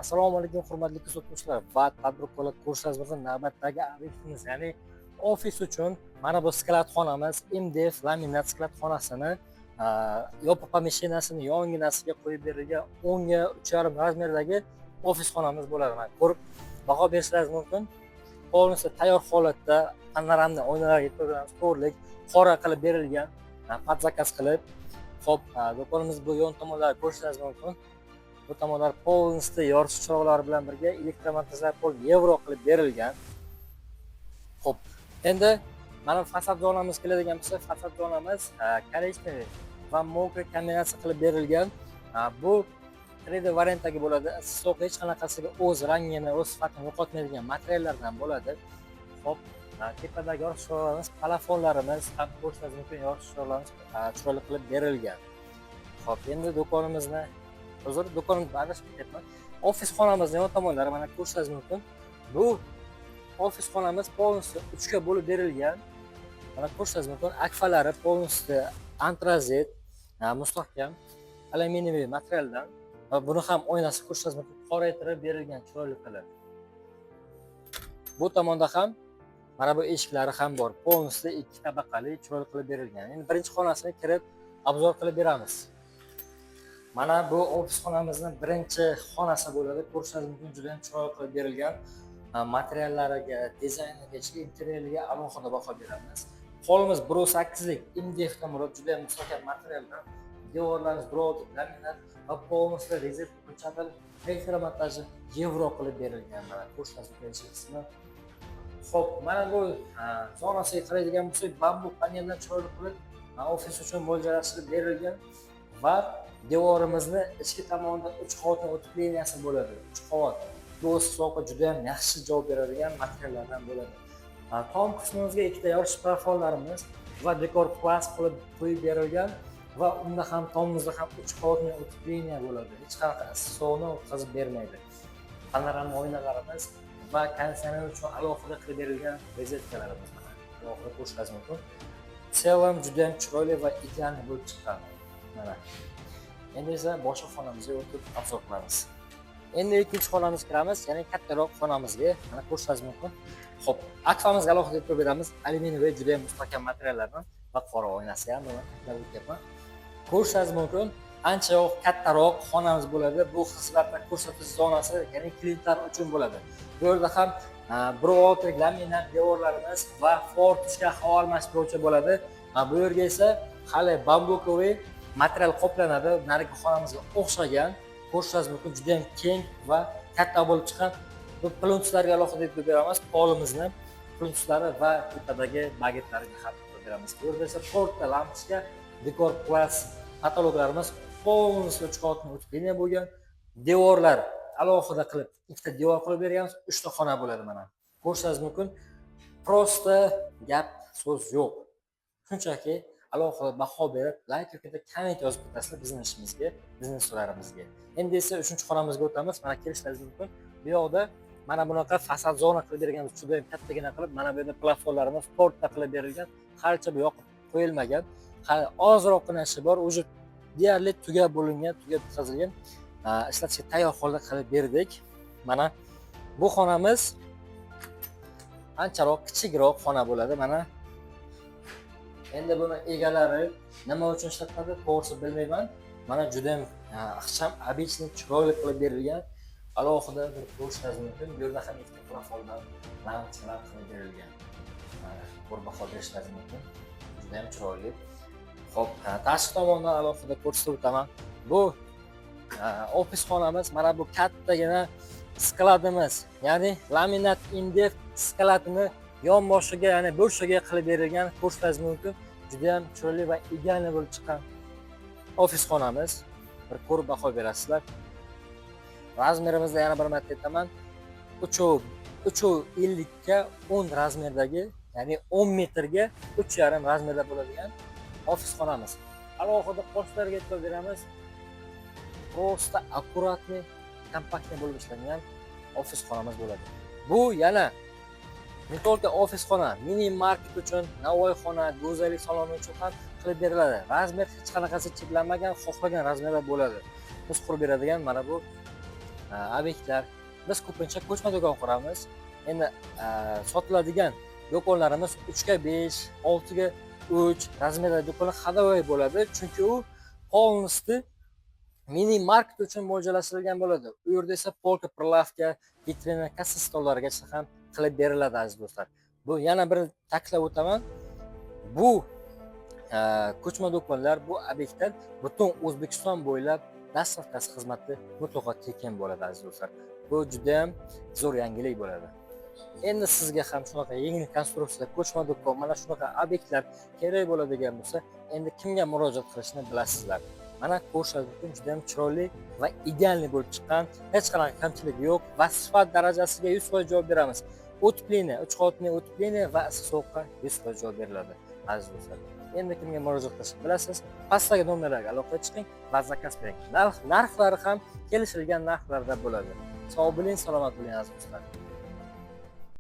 Assalomu alaykum hurmatli kuzatuvchilar va tadbirkorlar ko'rishimizning navbatdagi obyektimiz, ya'ni ofis uchun mana bu sklad xonamiz MDF laminat sklad xonasini yopiq pomisheniyasini yonginasiga qo'yib berilgan 10 ga 3,5 razmerdagi ofis xonamiz bo'ladi. Mana ko'rib baho berishingiz mumkin. Polnisi tayyor holatda panoramli oynalar yetkazilgan to'rlik qora qilib berilgan, podzakaz qilib. Xo'p, do'konimiz bu yon tomonlarni ko'rishingiz mumkin. Bu tomonlar polnisda yoritish chiroqlari bilan birga elektromontajlar pol yevro qilib berilgan. Xo'p, endi mana fasad zonamiz keladigan bo'lsa, fasad zonamiz korejniy va mokriy kombinatsiya qilib berilgan. Bu 3D variantdagi bo'ladi. Issiq hech qanaqasiga o'z rangini, o'z sifatini yo'qotmaydigan materiallardan bo'ladi. Xo'p, tepadagi yoritish chiroqlarimiz, plafonlarimiz ham ko'rishingiz mumkin, yoritish chiroqlarimiz chiroyli qilib berilgan. Xo'p, endi do'konimizni do'konimizda adashib ketyapman. Ofis xonamizni yon tomonlari mana ko'rishingiz mumkin. Bu ofis xonamiz polnisda 3 ga bo'lib berilgan. Mana ko'rishingiz mumkin. Akfalari polnisda antrazit, mustahkam alyuminiy materialdan va buni ham oynasi ko'rishingiz mumkin, qoraytirib berilgan chiroyli qilib. Bu tomonda ham mana bu eshiklari ham bor. Polnisda 2 tabaqali chiroyli qilib berilgan. Endi birinchi xonasini kirib obzor qilib beramiz. Mana bu ofis xonamizning birinchi xonasi bo'ladi. Ko'rishingiz mumkin, juda ham chiroyli qilib berilgan. Materiallariga, dizayniga, interyeriga alohida baho beramiz. Polimiz 1.8 lik MDF tomurib, juda ham mustahkam materialdan. Devorlarimiz 1.6 laminat va polnisda rezet chatal elektromontaji yevro qilib berilgan. Mana ko'rishingiz mumkin qismi. Xo'p, mana bu zonasiga qaraydigan bo'lsak, bambu paneldan chiroyli qilib ofis uchun mo'ljallashtirib berilgan va devorimizni ichki tomonida 3 qavatli o'tib liniyasi bo'ladi. 3 qavat. Bu sovuqqa juda ham yaxshi javob beradigan materiallardan bo'ladi. Tom qismimizga ikkita yoritish plafonlarimiz va dekor plas qilib qo'yib berilgan va unda ham tomimizda ham 3 qavatli o'tib liniya bo'ladi. Hech qanaqa issiqni o'tkazib bermaydi. Panorama oynalarimiz va konditsioner uchun alohida qilib berilgan rozetkalarimiz mana alohida ko'rishingiz mumkin. Selam juda ham chiroyli va ideal bo'lib chiqqan. Mana. Endi esa boshqa xonamizga o'tib obzor qilamiz. Endi ikkinchi xonamizga kiramiz, ya'ni kattaroq xonamizga. Mana ko'rishingiz mumkin. Xo'p, akfamizga alohida e'tibor beramiz. Alyuminiy va juda ham mustahkam materiallardan va qora oynasi ham buni ta'kidlayapman. Ko'rishingiz mumkin, ancha kattaroq xonamiz bo'ladi. Bu xizmatni ko'rsatish zonasi, ya'ni klientlar uchun bo'ladi. Bu yerda ham 1.6 laminat devorlarimiz va fortushka havo almashtiruvchi bo'ladi. Bu yerga esa hali bambukoviy material qoplanadi. Narigi xonamizga o'xshagan, ko'rishingiz mumkin, juda ham keng va katta bo'lib chiqqan. Bu pluntuslarga alohida e'tibor beramiz. Polimizni pluntuslari va tepadagi bagetlariga ham e'tibor beramiz. Bu yerda esa to'rtta lampochka, dekor plas patologlarimiz polnisda 3 qavatli o'tib liniya bo'lgan. Devorlar alohida qilib ikkita devor qilib berganmiz, 3 ta xona bo'ladi mana. Ko'rishingiz mumkin. Prosta gap so'z yo'q. Shunchaki alohida baho berib, like yoki komment yozib ketasizlar bizning ishimizga, biznes surarimizga. Endi esa 3-xonamizga o'tamiz. Mana kelishingiz mumkin. Bu yoqda mana bunaqa fasad zona qilib berganmiz. Juda ham kattagina qilib, mana bu yerda plafonlarimiz to'rtta qilib berilgan. Halicha bu yoqib qo'yilmagan. Hali ozroqgina ishi bor. O'zi deyarli tugab bo'lingan, tugab bitkazilgan. Ishlatishga tayyor holda qilib berdik. Mana bu xonamiz ancharoq kichikroq xona bo'ladi. Mana endi buni egalari nima uchun ishlatadi, to'g'risi bilmayman. Mana juda ham ixcham, обычный chiroyli qilib berilgan. Alohida bir ko'rishingiz mumkin. Bu yerda ham ikkita plafondan lampochkalar qilib berilgan. Mana ko'rib baho berishingiz mumkin. Juda ham chiroyli. Xo'p, tashqi tomondan alohida ko'rsatib o'taman. Bu ofis xonamiz, mana bu kattagina skladimiz, ya'ni laminat MDF skladini yon boshiga, ya'ni bo'shiga qilib berilgan. Ko'rishingiz mumkin, juda ham chiroyli va ideal bo'lib chiqqan ofis xonamiz. Bir ko'rib baho berasizlar. Razmerimizni yana bir marta aytaman. 3.50 ga 10 razmerdagi, ya'ni 10 metrga 3.5 razmerda bo'ladigan ofis xonamiz. Alohida qoshlarga e'tibor beramiz. Prosta akkuratniy, kompaktniy bo'lib ishlangan ofis xonamiz bo'ladi. Bu yana ne только ofis xona, mini market uchun, Navoiy xona, go'zallik saloni uchun ham qilib beriladi. Razmer hech qanaqasi cheklanmagan, xohlagan razmerda bo'ladi. Biz qurib beradigan mana bu obyektlar. Biz ko'pincha ko'chma do'kon quramiz. Endi sotiladigan do'konlarimiz 3 ga 5, 6 ga 3 razmerdagi do'konlar ходовой bo'ladi, chunki u полностью mini market uchun mo'ljallashtirilgan bo'ladi. U yerda esa polka, prlavka, vitrina, kassa stollarigacha ham qilib beriladi aziz do'stlar. Bu yana bir ta'kidlab o'taman. Bu ko'chma do'konlar, bu obyektlar butun O'zbekiston bo'ylab dastavkasi xizmati mutlaqo tekin bo'ladi aziz do'stlar. Bu juda ham zo'r yangilik bo'ladi. Endi sizga ham shunaqa yengil konstruksiya, ko'chma do'kon, mana shunaqa obyektlar kerak bo'ladigan bo'lsa, endi kimga murojaat qilishni bilasizlar. Mana ko'rsatib do'kon juda ham chiroyli va idealniy bo'lib chiqqan, hech qanday kamchiligi yo'q va sifat darajasiga 100% javob beramiz. O'tipleniya, 3 qavatli o'tipleniya va issiq sovuqqa 100% javob beriladi aziz do'stlar. Endi kimga murojaat qilishni bilasiz, pastdagi nomerlarga aloqa chiqing va zakaz bering. Narxlari ham kelishilgan narxlarda bo'ladi. Sog' bo'ling, salomat bo'ling aziz do'stlar.